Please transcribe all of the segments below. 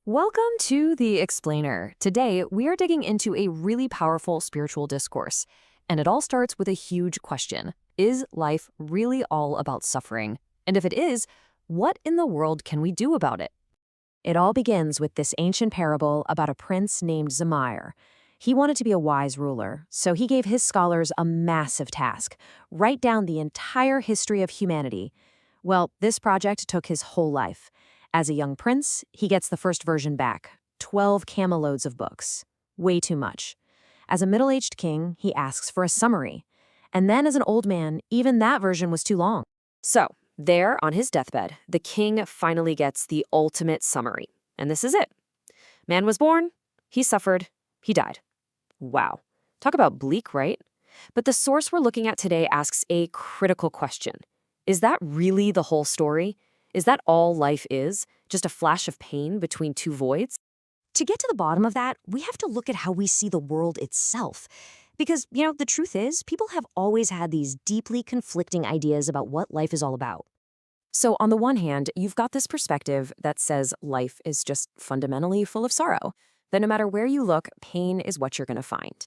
Welcome to The Explainer. Today, we are digging into a really powerful spiritual discourse. And it all starts with a huge question. Is life really all about suffering? And if it is, what in the world can we do about it? It all begins with this ancient parable about a prince named Zamir. He wanted to be a wise ruler, so he gave his scholars a massive task: write down the entire history of humanity. Well, this project took his whole life. As a young prince, he gets the first version back, 12 camelloads of books. Way too much. As a middle-aged king, he asks for a summary. And then as an old man, even that version was too long. So, there on his deathbed, the king finally gets the ultimate summary. And this is it. Man was born, he suffered, he died. Wow. Talk about bleak, right? But the source we're looking at today asks a critical question. Is that really the whole story? Is that all life is? Just a flash of pain between two voids? To get to the bottom of that, we have to look at how we see the world itself. Because, the truth is, people have always had these deeply conflicting ideas about what life is all about. So on the one hand, you've got this perspective that says life is just fundamentally full of sorrow, that no matter where you look, pain is what you're going to find.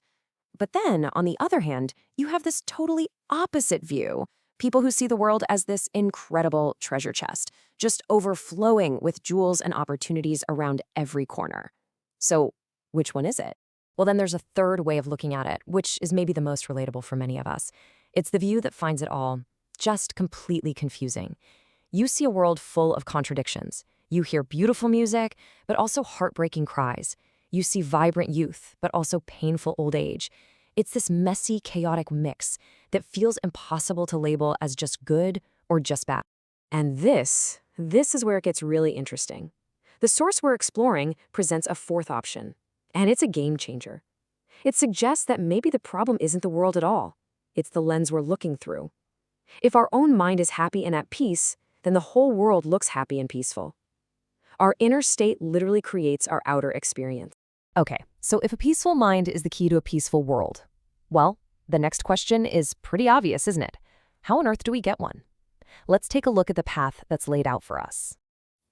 But then, on the other hand, you have this totally opposite view. People who see the world as this incredible treasure chest, just overflowing with jewels and opportunities around every corner. So, which one is it? Well, then there's a third way of looking at it, which is maybe the most relatable for many of us. It's the view that finds it all just completely confusing. You see a world full of contradictions. You hear beautiful music, but also heartbreaking cries. You see vibrant youth, but also painful old age. It's this messy, chaotic mix that feels impossible to label as just good or just bad. And this is where it gets really interesting. The source we're exploring presents a fourth option, and it's a game changer. It suggests that maybe the problem isn't the world at all. It's the lens we're looking through. If our own mind is happy and at peace, then the whole world looks happy and peaceful. Our inner state literally creates our outer experience. Okay, so if a peaceful mind is the key to a peaceful world, well, the next question is pretty obvious, isn't it? How on earth do we get one? Let's take a look at the path that's laid out for us.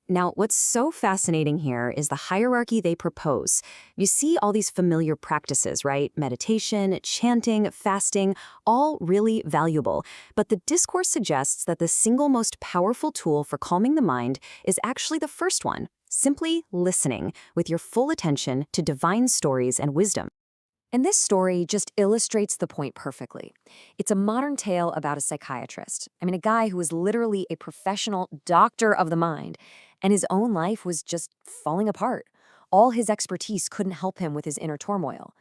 Now, what's so fascinating here is the hierarchy they propose. You see all these familiar practices, right? Meditation, chanting, fasting, all really valuable. But the discourse suggests that the single most powerful tool for calming the mind is actually the first one: simply listening with your full attention to divine stories and wisdom. And this story just illustrates the point perfectly. It's a modern tale about a psychiatrist. A guy who was literally a professional doctor of the mind, and his own life was just falling apart. All his expertise couldn't help him with his inner turmoil.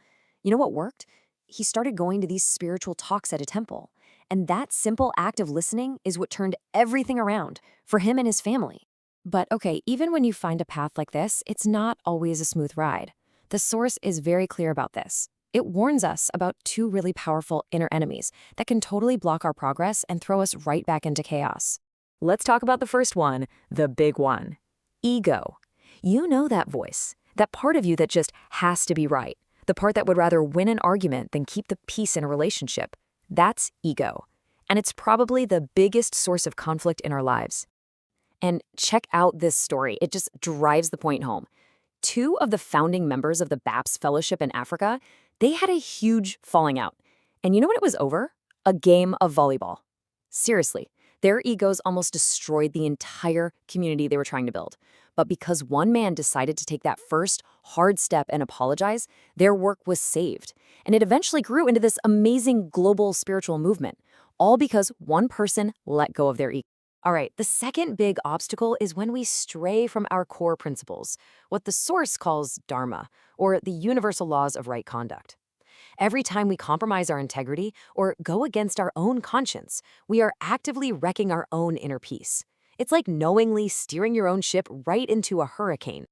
You know what worked? He started going to these spiritual talks at a temple. And that simple act of listening is what turned everything around for him and his family. But okay, even when you find a path like this, it's not always a smooth ride. The source is very clear about this. It warns us about two really powerful inner enemies that can totally block our progress and throw us right back into chaos. Let's talk about the first one, the big one. Ego. You know that voice, that part of you that just has to be right, the part that would rather win an argument than keep the peace in a relationship. That's ego. And it's probably the biggest source of conflict in our lives. And check out this story. It just drives the point home. Two of the founding members of the BAPS Fellowship in Africa, they had a huge falling out. And you know what it was over? A game of volleyball. Seriously, their egos almost destroyed the entire community they were trying to build. But because one man decided to take that first hard step and apologize, their work was saved. And it eventually grew into this amazing global spiritual movement, all because one person let go of their ego. All right, the second big obstacle is when we stray from our core principles, what the source calls dharma, or the universal laws of right conduct. Every time we compromise our integrity or go against our own conscience, we are actively wrecking our own inner peace. It's like knowingly steering your own ship right into a hurricane.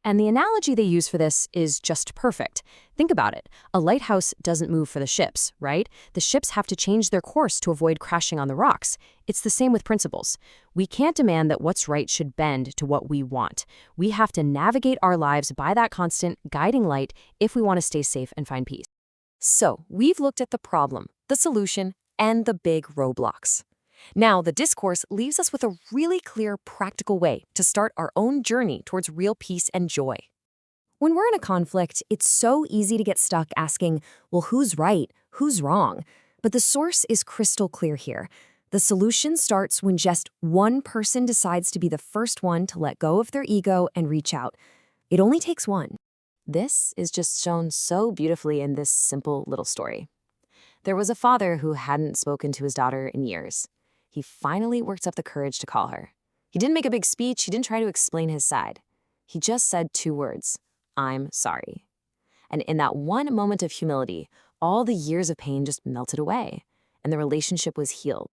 And the analogy they use for this is just perfect. Think about it. A lighthouse doesn't move for the ships, right? The ships have to change their course to avoid crashing on the rocks. It's the same with principles. We can't demand that what's right should bend to what we want. We have to navigate our lives by that constant guiding light if we want to stay safe and find peace. So, we've looked at the problem, the solution, and the big roadblocks. Now, the discourse leaves us with a really clear, practical way to start our own journey towards real peace and joy. When we're in a conflict, it's so easy to get stuck asking, well, who's right? Who's wrong? But the source is crystal clear here. The solution starts when just one person decides to be the first one to let go of their ego and reach out. It only takes one. This is just shown so beautifully in this simple little story. There was a father who hadn't spoken to his daughter in years. He finally worked up the courage to call her. He didn't make a big speech, he didn't try to explain his side. He just said 2 words, "I'm sorry." And in that one moment of humility, all the years of pain just melted away, and the relationship was healed.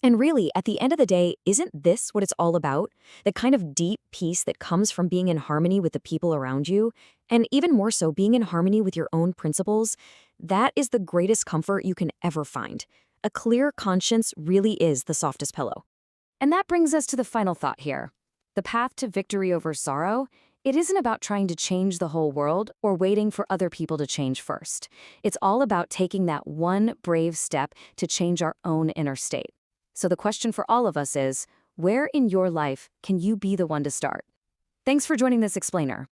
And really, at the end of the day, isn't this what it's all about? The kind of deep peace that comes from being in harmony with the people around you, and even more so, being in harmony with your own principles. That is the greatest comfort you can ever find. A clear conscience really is the softest pillow. And that brings us to the final thought here. The path to victory over sorrow, it isn't about trying to change the whole world or waiting for other people to change first. It's all about taking that one brave step to change our own inner state. So the question for all of us is, where in your life can you be the one to start? Thanks for joining this explainer.